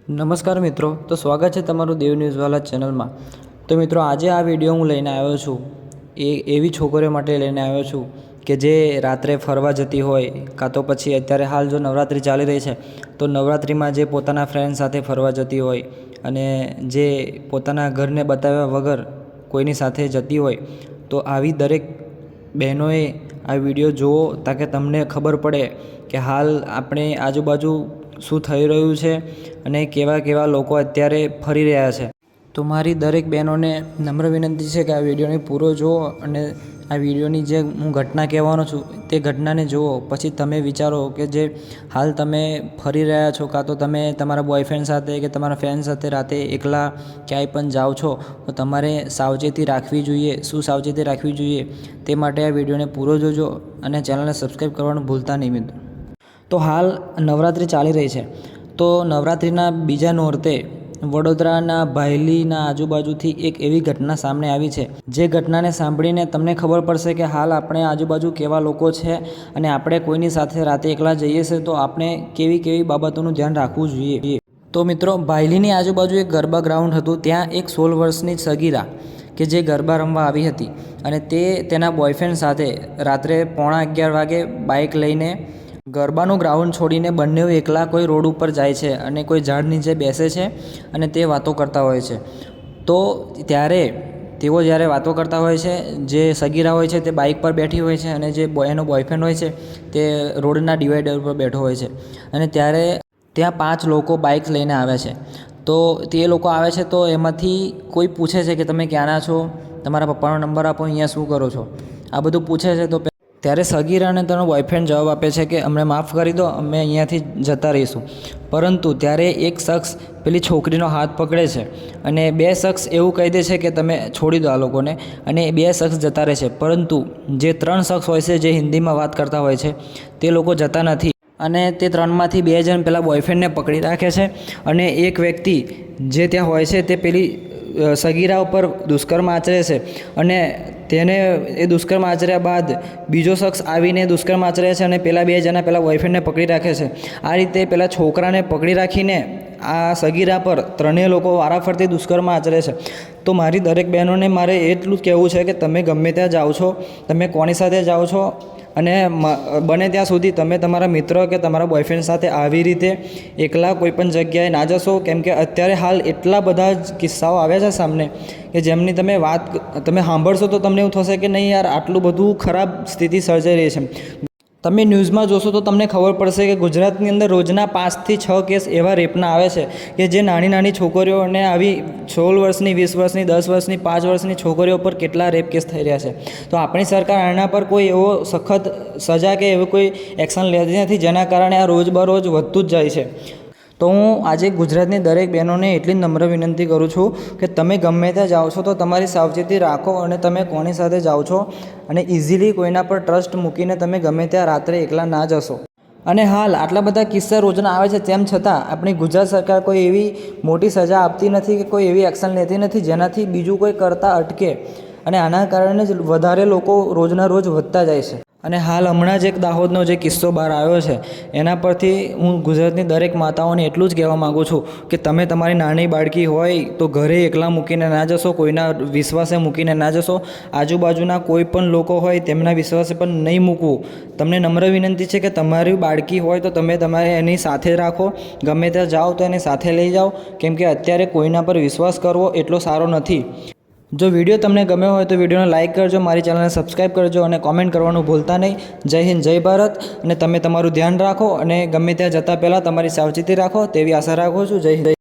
નમસ્કાર મિત્રો, તો સ્વાગત છે તમારું દેવ ન્યૂઝવાલા ચેનલમાં। તો મિત્રો, આજે આ વિડીયો હું લઈને આવ્યો છું એવી છોકરીઓ માટે લઈને આવ્યો છું કે જે રાત્રે ફરવા જતી હોય, કાં તો પછી અત્યારે હાલ જો નવરાત્રિ ચાલી રહી છે તો નવરાત્રિમાં જે પોતાના ફ્રેન્ડ સાથે ફરવા જતી હોય અને જે પોતાના ઘરને બતાવ્યા વગર કોઈની સાથે જતી હોય, તો આવી દરેક બહેનોએ આ વિડીયો જુઓ તાકે તમને ખબર પડે કે હાલ આપણે આજુબાજુ શું થઈ રહ્યું છે અને કેવા કેવા લોકો અત્યારે ફરી રહ્યા છે। તો મારી દરેક બહેનોને નમ્ર વિનંતી છે કે આ વિડીયોને પૂરો જુઓ અને આ વિડીયોની જે હું ઘટના કહેવાનો છું તે ઘટનાને જુઓ, પછી તમે વિચારો કે જે હાલ તમે ફરી રહ્યા છો, કાં તો તમે તમારા બોયફ્રેન્ડ સાથે કે તમારા ફ્રેન્ડ સાથે રાતે એકલા ક્યાંય પણ જાઓ છો તો તમારે સાવચેતી રાખવી જોઈએ। શું સાવચેતી રાખવી જોઈએ તે માટે આ વિડીયોને પૂરો જોજો અને ચેનલને સબસ્ક્રાઈબ કરવાનું ભૂલતા નહીં મિત્રો। તો હાલ નવરાત્રિ ચાલી રહી છે, તો નવરાત્રિના બીજા નોરતે વડોદરાના ભાયલીના આજુબાજુથી એક એવી ઘટના સામે આવી છે, જે ઘટનાને સાંભળીને તમને ખબર પડશે કે હાલ આપણે આજુબાજુ કેવા લોકો છે અને આપણે કોઈની સાથે રાતે એકલા જઈએ છીએ તો આપણે કેવી કેવી બાબતોનું ધ્યાન રાખવું જોઈએ। તો મિત્રો, ભાયલીની આજુબાજુ એક ગરબા ગ્રાઉન્ડ હતું, ત્યાં એક 16 વર્ષની સગીરા કે જે ગરબા રમવા આવી હતી અને તે તેના બોયફ્રેન્ડ સાથે રાત્રે 11:15 વાગે બાઇક લઈને ગરબાનું ગ્રાઉન્ડ છોડીને બંને એકલા કોઈ રોડ ઉપર જાય છે અને કોઈ ઝાડ નીચે બેસે છે અને તે વાતો કરતા હોય છે। તો ત્યારે તેઓ જ્યારે વાતો કરતા હોય છે, જે સગીરા હોય છે તે બાઇક પર બેઠી હોય છે અને જે એનો બોયફ્રેન્ડ હોય છે તે રોડના ડિવાઈડર પર બેઠો હોય છે અને ત્યારે ત્યાં 5 લોકો બાઇક લઈને આવે છે। તો તે લોકો આવે છે તો એમાંથી કોઈ પૂછે છે કે તમે ક્યાંના છો, તમારા પપ્પાનો નંબર આપો, અહીંયા શું કરો છો, આ બધું પૂછે છે। તો ત્યારે સગીરા અને તેનો બોયફ્રેન્ડ જવાબ આપે છે કે અમને માફ કરી દો, અમે અહીંયાથી જતા રહીશું। પરંતુ ત્યારે એક શખ્સ પેલી છોકરીનો હાથ પકડે છે અને 2 શખ્સ એવું કહી દે છે કે તમે છોડી દો આ લોકોને, અને 2 શખ્સ જતા રહે છે। પરંતુ જે 3 શખ્સ હોય છે જે હિન્દીમાં વાત કરતા હોય છે તે લોકો જતા નથી અને તે 3માંથી 2 જણ પેલા બોયફ્રેન્ડને પકડી રાખે છે અને એક વ્યક્તિ જે ત્યાં હોય છે તે પેલી સગીરા ઉપર દુષ્કર્મ આચરે છે અને તેને એ દુષ્કર્મ આચર્યા બાદ બીજો શખ્સ આવીને દુષ્કર્મ આચરે છે અને પેલા 2 જણા પેલા બોયફ્રેન્ડને પકડી રાખે છે। આ રીતે પેલા છોકરાને પકડી રાખીને આ સગીરા પર 3 લોકો વારાફરતી દુષ્કર્મ આચરે છે। તો મારી દરેક બહેનોને મારે એટલું જ કહેવું છે કે તમે ગમે ત્યાં જાઓ છો, તમે કોની સાથે જાઓ છો અને બને ત્યાં સુધી તમે તમારા મિત્ર કે તમારા બોયફ્રેન્ડ સાથે આવી રીતે એકલા કોઈ પણ જગ્યાએ ના જશો, કેમ કે અત્યારે હાલ એટલા બધા જ કિસ્સાઓ આવ્યા છે સામને કે જેમની તમે વાત તમે સાંભળશો તો તમને એવું થશે કે નહીં યાર, આટલું બધું ખરાબ સ્થિતિ સર્જાઈ રહી છે। તમે ન્યૂઝમાં જોશો તો તમને ખબર પડશે કે ગુજરાતની અંદર રોજના 5 થી 6 કેસ એવા રેપના આવે છે કે જે નાની નાની છોકરીઓને આવી 16 વર્ષની, 20 વર્ષની, 10 વર્ષની, 5 વર્ષની છોકરીઓ પર કેટલા રેપ કેસ થઈ રહ્યા છે। તો આપણી સરકાર આના પર કોઈ એવો સખત સજા કે એવું કોઈ એક્શન લેતી નથી, જેના કારણે આ રોજબરોજ વધતું જ જાય છે। તો હું આજે ગુજરાતની દરેક બહેનોને એટલી નમ્ર વિનંતી કરું છું કે તમે ગમે ત્યાં જાઓ છો તો તમારી સાવચેતી રાખો અને તમે કોની સાથે જાઓ છો અને ઇઝીલી કોઈના પર ટ્રસ્ટ મૂકીને તમે ગમે ત્યાં રાત્રે એકલા ના જશો। અને હાલ આટલા બધા કિસ્સા રોજના આવે છે, તેમ છતાં આપણી ગુજરાત સરકાર કોઈ એવી મોટી સજા આપતી નથી કે કોઈ એવી એક્શન લેતી નથી જેનાથી બીજું કોઈ કરતાં અટકે, અને આના કારણે જ વધારે લોકો રોજના રોજ વધતા જાય છે। અને હાલ હમણાં જ એક દાહોદનો જે કિસ્સો બહાર આવ્યો છે એના પરથી હું ગુજરાતની દરેક માતાઓને એટલું જ કહેવા માગું છું કે તમે તમારી નાની બાળકી હોય તો ઘરે એકલા મૂકીને ના જશો, કોઈના વિશ્વાસે મૂકીને ના જશો, આજુબાજુના કોઈ પણ લોકો હોય તેમના વિશ્વાસે પણ નહીં મૂકવું। તમને નમ્ર વિનંતી છે કે તમારી બાળકી હોય તો તમે તમારે એની સાથે રાખો, ગમે ત્યાં જાઓ તો એને સાથે લઈ જાઓ, કેમ કે અત્યારે કોઈના પર વિશ્વાસ કરવો એટલો સારો નથી। જો વિડીયો તમને ગમ્યો હોય તો વિડીયોને લાઇક કરજો, મારી ચેનલને સબસ્ક્રાઈબ કરજો અને કોમેન્ટ કરવાનું ભૂલતા નહીં। જય હિન્દ, જય ભારત, અને તમે તમારું ધ્યાન રાખો અને ગમે ત્યાં જતાં પહેલાં તમારી સાવચેતી રાખો તેવી આશા રાખું છું। જય હિન્દ।